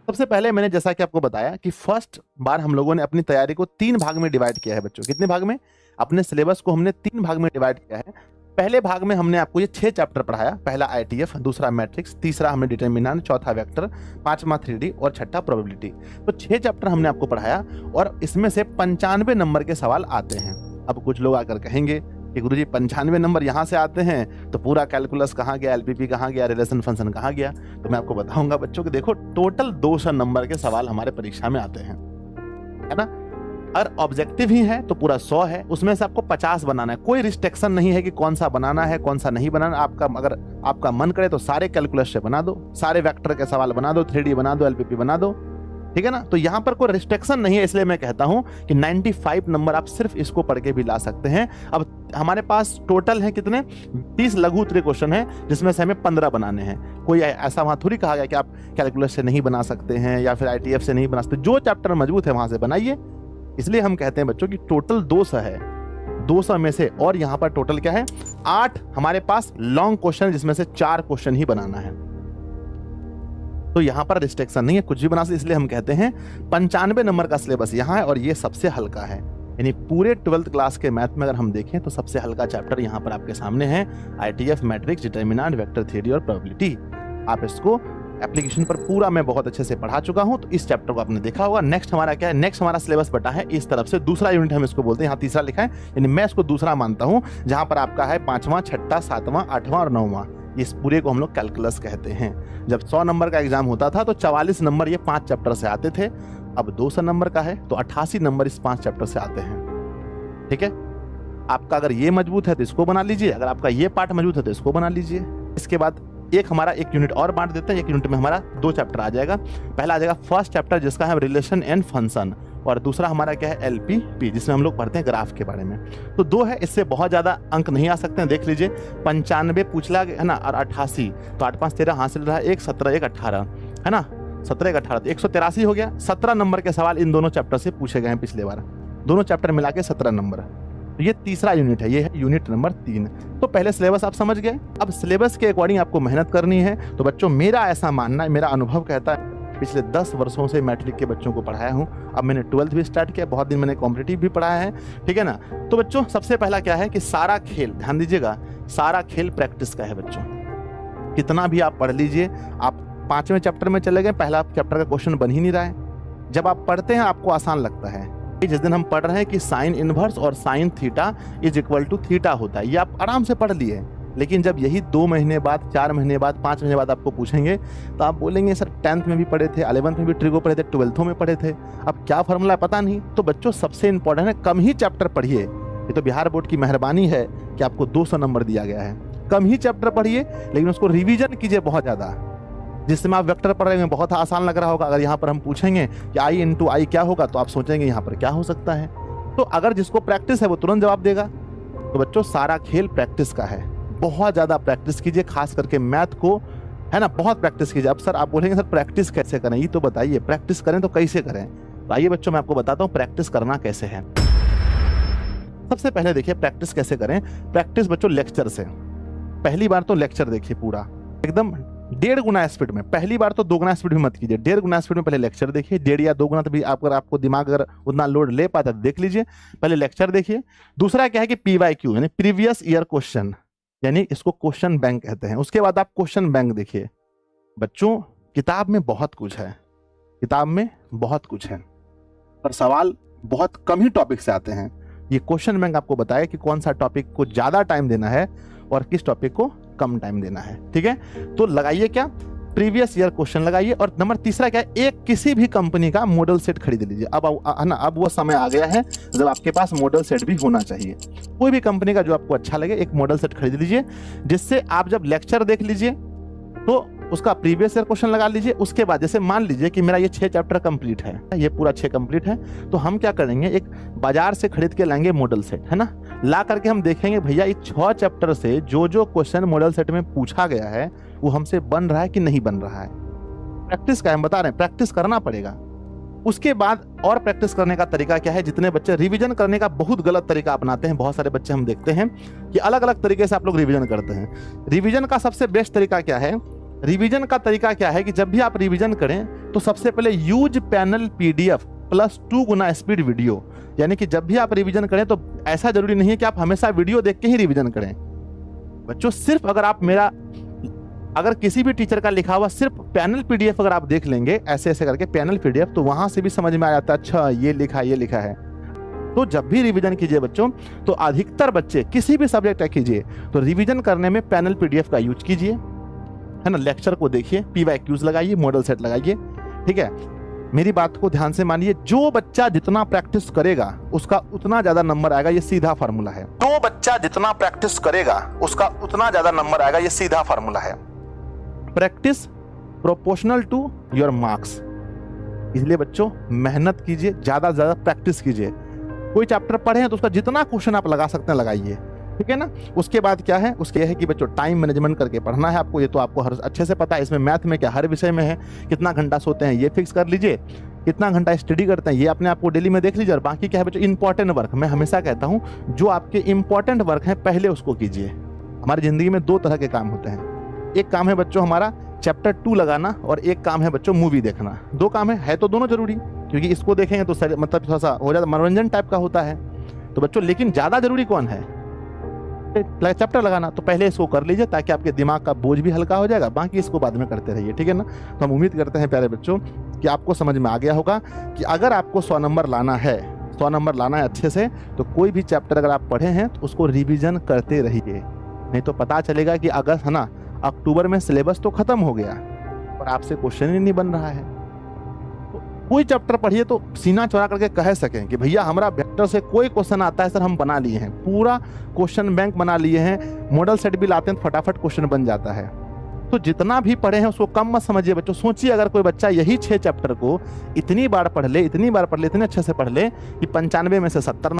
सबसे पहले मैंने जैसा कि आपको बताया कि फर्स्ट बार हम लोगों ने अपनी तैयारी को 3 भाग में डिवाइड किया है बच्चों। कितने भाग में? अपने सिलेबस को हमने 3 भाग में डिवाइड किया है। पहले भाग में हमने आपको ये 6 चैप्टर पढ़ाया। पहला आईटीएफ, दूसरा मैट्रिक्स, तीसरा हमने डिटरमिनेंट, चौथा वेक्टर, पांचवा 3D और छठा प्रोबेबिलिटी। तो 6 चैप्टर हमने आपको पढ़ाया और इसमें से 95 नंबर के सवाल आते हैं। अब कुछ लोग आकर कहेंगे कि गुरुजी 95 नंबर यहाँ से आते हैं तो पूरा कैलकुलस कहाँ गया, एलपीपी कहाँ गया, रिलेशन फंक्शन कहाँ गया? तो मैं आपको बताऊंगा बच्चों कि देखो टोटल 200 नंबर के सवाल हमारे परीक्षा में आते हैं, है ना। अगर ऑब्जेक्टिव ही है तो पूरा 100 है, उसमें से आपको 50 बनाना है। कोई रिस्ट्रिक्शन नहीं है कि कौन सा बनाना है कौन सा नहीं बनाना। आपका अगर आपका मन करे तो सारे कैलकुलस से बना दो, सारे वेक्टर के सवाल बना दो, 3D बना दो, एलपीपी बना दो, ठीक है ना। तो यहाँ पर कोई रिस्ट्रिक्शन नहीं है, इसलिए मैं कहता हूं कि 95 नंबर आप सिर्फ इसको पढ़ के भी ला सकते हैं। अब हमारे पास टोटल है कितने? 30 लघु उत्तरीय क्वेश्चन है, जिसमें से हमें 15 बनाने हैं। कोई ऐसा वहां थोड़ी कहा गया कि आप कैलकुलस से नहीं बना सकते हैं या फिर आईटीएफ से नहीं बना सकते। जो चैप्टर मजबूत है वहां से बनाइए। इसलिए हम कहते हैं बच्चों की टोटल 200 है, 200 में से, और यहाँ पर टोटल क्या है? 8 हमारे पास लॉन्ग क्वेश्चन, जिसमें से 4 क्वेश्चन ही बनाना है। तो यहाँ पर रिस्ट्रिक्शन नहीं है, कुछ भी बना सकते। इसलिए हम कहते हैं 95 नंबर का सिलेबस यहाँ है और ये सबसे हल्का है। यानी पूरे 12th क्लास के मैथ में अगर हम देखें तो सबसे हल्का चैप्टर यहाँ पर आपके सामने है, ITF, matrix, determinant, vector theory और प्रोबेबिलिटी। आप इसको एप्लीकेशन पर पूरा मैं बहुत अच्छे से पढ़ा चुका हूं, तो इस चैप्टर को आपने देखा होगा। नेक्स्ट हमारा क्या है? नेक्स्ट हमारा सिलेबस बटा है इस तरफ से, दूसरा यूनिट हम इसको बोलते हैं। यहाँ तीसरा लिखा है, यानी मैं इसको दूसरा मानता हूं, जहां पर आपका है 5वां, 6ठा, 7वां, 8वां और 9वां। इस पूरे को हम लोग कैलकुलस कहते हैं। जब 100 नंबर का एग्जाम होता था तो 44 नंबर ये 5 चैप्टर से आते थे। अब 200 नंबर का है तो 88 नंबर इस 5 चैप्टर से आते हैं, ठीक है। आपका अगर ये मजबूत है तो इसको बना लीजिए, अगर आपका ये पार्ट मजबूत है तो इसको बना लीजिए। इसके बाद एक हमारा एक यूनिट और बांट देते हैं। एक यूनिट में हमारा 2 चैप्टर आ जाएगा। पहला आ जाएगा फर्स्ट चैप्टर, जिसका है रिलेशन एंड फंक्शन, और दूसरा हमारा क्या है? एलपीपी, जिसमें हम लोग पढ़ते हैं ग्राफ के बारे में। तो 2 है, इससे बहुत ज्यादा अंक नहीं आ सकते हैं। देख लीजिए 95 पूछला है ना, और 88, तो 8 5 13 हासिल रहा, 1 17 1 18, है ना, 17 1 18 तो 183 हो गया। 17 नंबर के सवाल इन दोनों चैप्टर से पूछे गए हैं पिछले बार, दोनों चैप्टर मिला के 17 नंबर। तो ये तीसरा यूनिट है, ये है यूनिट नंबर 3। तो पहले सिलेबस आप समझ गए। अब सिलेबस के अकॉर्डिंग आपको मेहनत करनी है। तो बच्चों मेरा ऐसा मानना है, मेरा अनुभव कहता है, पिछले 10 वर्षों से मैट्रिक के बच्चों को पढ़ाया हूँ। अब मैंने 12th भी स्टार्ट किया, बहुत दिन मैंने कॉम्पिटिटिव भी पढ़ाया है, ठीक है ना। तो बच्चों सबसे पहला क्या है कि सारा खेल, ध्यान दीजिएगा, सारा खेल प्रैक्टिस का है बच्चों। कितना भी आप पढ़ लीजिए, आप 5वें चैप्टर में चले गए, पहला चैप्टर का क्वेश्चन बन ही नहीं रहा है। जब आप पढ़ते हैं आपको आसान लगता है। जिस दिन हम पढ़ रहे हैं कि साइन इनवर्स और sine theta is equal to theta होता है, ये आप आराम से पढ़ लिए। लेकिन जब यही 2 महीने बाद, 4 महीने बाद, 5 महीने बाद आपको पूछेंगे तो आप बोलेंगे सर 10th में भी पढ़े थे, 11th में भी ट्रिगो पढ़े थे, 12th में पढ़े थे, अब क्या फॉर्मूला है पता नहीं। तो बच्चों सबसे इंपॉर्टेंट है कम ही चैप्टर पढ़िए। ये तो बिहार बोर्ड की मेहरबानी है कि आपको 200 नंबर दिया गया है। कम ही चैप्टर पढ़िए, लेकिन उसको रिविजन कीजिए बहुत ज़्यादा। जिस समय आप वेक्टर पढ़ रहे हैं बहुत आसान लग रहा होगा, अगर यहाँ पर हम पूछेंगे कि आई इंटू आई क्या होगा, तो आप सोचेंगे यहाँ पर क्या हो सकता है। तो अगर जिसको प्रैक्टिस है वो तुरंत जवाब देगा। तो बच्चों सारा खेल प्रैक्टिस का है, बहुत ज़्यादा प्रैक्टिस कीजिए, खास करके मैथ को, है ना, बहुत प्रैक्टिस कीजिए। अब सर आप बोलेंगे सर प्रैक्टिस कैसे करें, ये तो बताइए, प्रैक्टिस करें तो कैसे करें। तो आइए बच्चों मैं आपको बताता हूँ प्रैक्टिस करना कैसे है। सबसे पहले देखिए प्रैक्टिस कैसे करें। प्रैक्टिस बच्चों लेक्चर से। पहली बार तो लेक्चर देखिए पूरा एकदम 1.5 गुना स्पीड में। पहली बार तो 2 गुना स्पीड में मत कीजिए, 1.5 गुना स्पीड में पहले लेक्चर देखिए। 1.5 या 2 गुना तो भी आपको दिमाग अगर उतना लोड ले पाता तो देख लीजिए, पहले लेक्चर देखिए। दूसरा क्या है कि PYQ यानी प्रीवियस ईयर क्वेश्चन, यानी इसको क्वेश्चन बैंक कहते हैं। उसके बाद आप क्वेश्चन बैंक देखिए। बच्चों किताब में बहुत कुछ है, किताब में बहुत कुछ है, पर सवाल बहुत कम ही टॉपिक से आते हैं। ये क्वेश्चन बैंक आपको बताए कि कौन सा टॉपिक को ज्यादा टाइम देना है और किस टॉपिक को कम टाइम देना है, ठीक है। तो लगाइए क्या, प्रीवियस ईयर क्वेश्चन लगाइए। और नंबर तीसरा क्या है, एक किसी भी कंपनी का मॉडल सेट खरीद लीजिए। अब है ना, अब वो समय आ गया है जब आपके पास मॉडल सेट भी होना चाहिए। कोई भी कंपनी का जो आपको अच्छा लगे एक मॉडल सेट खरीद लीजिए, जिससे आप जब लेक्चर देख लीजिए तो उसका प्रीवियस ईयर क्वेश्चन लगा लीजिए। उसके बाद जैसे मान लीजिए कि मेरा ये 6 चैप्टर कंप्लीट है, ये पूरा 6 कंप्लीट है, तो हम क्या करेंगे, एक बाजार से खरीद के लाएंगे मॉडल सेट, है ना। ला करके हम देखेंगे भैया इस 6 चैप्टर से जो जो क्वेश्चन मॉडल सेट में पूछा गया है वो हमसे बन रहा है कि नहीं बन रहा है। प्रैक्टिस का हम बता रहे हैं, प्रैक्टिस करना पड़ेगा। उसके बाद और प्रैक्टिस करने का तरीका क्या है, जितने बच्चे रिवीजन करने का बहुत गलत तरीका अपनाते हैं, बहुत सारे बच्चे हम देखते हैं कि अलग अलग तरीके से आप लोग रिवीजन करते हैं। रिवीजन का सबसे बेस्ट तरीका क्या है, रिवीजन का तरीका क्या है कि जब भी आप रिवीजन करें तो सबसे पहले यूज पैनल पीडीएफ प्लस 2 गुना स्पीड वीडियो। यानी कि जब भी आप रिवीजन करें तो ऐसा जरूरी नहीं है कि आप हमेशा वीडियो देख के ही रिवीजन करें बच्चों। सिर्फ अगर किसी भी टीचर का लिखा हुआ सिर्फ पैनल पीडीएफ अगर आप देख लेंगे ऐसे ऐसे करके पैनल पीडीएफ, तो वहां से भी समझ में आ जाता है अच्छा ये लिखा है। तो जब भी रिवीजन कीजिए बच्चों तो अधिकतर बच्चे किसी भी सब्जेक्ट का कीजिए तो रिवीजन करने में पैनल पीडीएफ का यूज कीजिए, है ना। लेक्चर को देखिए, पीवाईक्यूज लगाइए, मॉडल सेट लगाइए, ठीक है। मेरी बात को ध्यान से मानिए, जो बच्चा जितना प्रैक्टिस करेगा उसका उतना ज्यादा नंबर आएगा, ये सीधा फार्मूला है। जो बच्चा जितना प्रैक्टिस करेगा उसका उतना ज्यादा नंबर आएगा, ये सीधा फार्मूला है। Practice proportional to your marks. इसलिए बच्चों मेहनत कीजिए, ज्यादा से ज्यादा प्रैक्टिस कीजिए। कोई चैप्टर पढ़े हैं तो उसका जितना क्वेश्चन आप लगा सकते हैं लगाइए, ठीक है ना। उसके बाद क्या है, उसके है कि बच्चों टाइम मैनेजमेंट करके पढ़ना है आपको। ये तो आपको हर अच्छे से पता है। इसमें मैथ में क्या हर विषय में है, कितना घंटा सोते हैं ये फिक्स कर लीजिए, कितना घंटा स्टडी करते हैं ये अपने आप को डेली में देख लीजिए। और बाकी क्या है बच्चों, इंपॉर्टेंट वर्क। मैं हमेशा कहता हूँ जो आपके इंपॉर्टेंट वर्क हैं पहले उसको कीजिए। हमारी जिंदगी में 2 तरह के काम होते हैं। एक काम है बच्चों हमारा चैप्टर 2 लगाना और एक काम है बच्चों मूवी देखना। 2 काम है तो दोनों जरूरी, क्योंकि इसको देखेंगे तो मतलब थोड़ा सा हो जाता मनोरंजन टाइप का होता है तो बच्चों। लेकिन ज्यादा जरूरी कौन है, चैप्टर लगाना। तो पहले इसको कर लीजिए ताकि आपके दिमाग का बोझ भी हल्का हो जाएगा, बाकी इसको बाद में करते रहिए, ठीक है ना। तो हम उम्मीद करते हैं प्यारे बच्चों कि आपको समझ में आ गया होगा कि अगर आपको 100 नंबर लाना है, 100 नंबर लाना है अच्छे से, तो कोई भी चैप्टर अगर आप पढ़े हैं तो उसको रिवीजन करते रहिए। नहीं तो पता चलेगा कि अगस्त, है ना, अक्टूबर में सिलेबस तो खत्म हो गया और आपसे क्वेश्चन ही नहीं बन रहा है। तो कोई चैप्टर पढ़िए तो सीना चौड़ा करके कह सकें कि भैया हमारा वेक्टर से कोई क्वेश्चन आता है सर, हम बना लिए हैं, पूरा क्वेश्चन बैंक बना लिए हैं, मॉडल सेट भी लाते हैं तो फटाफट क्वेश्चन बन जाता है। तो जितना भी पढ़े हैं उसको कम मत समझिए बच्चों। सोचिए अगर कोई बच्चा यही 6 चैप्टर को इतनी बार पढ़ ले, इतने अच्छे से पढ़ ले कि 95 में से 70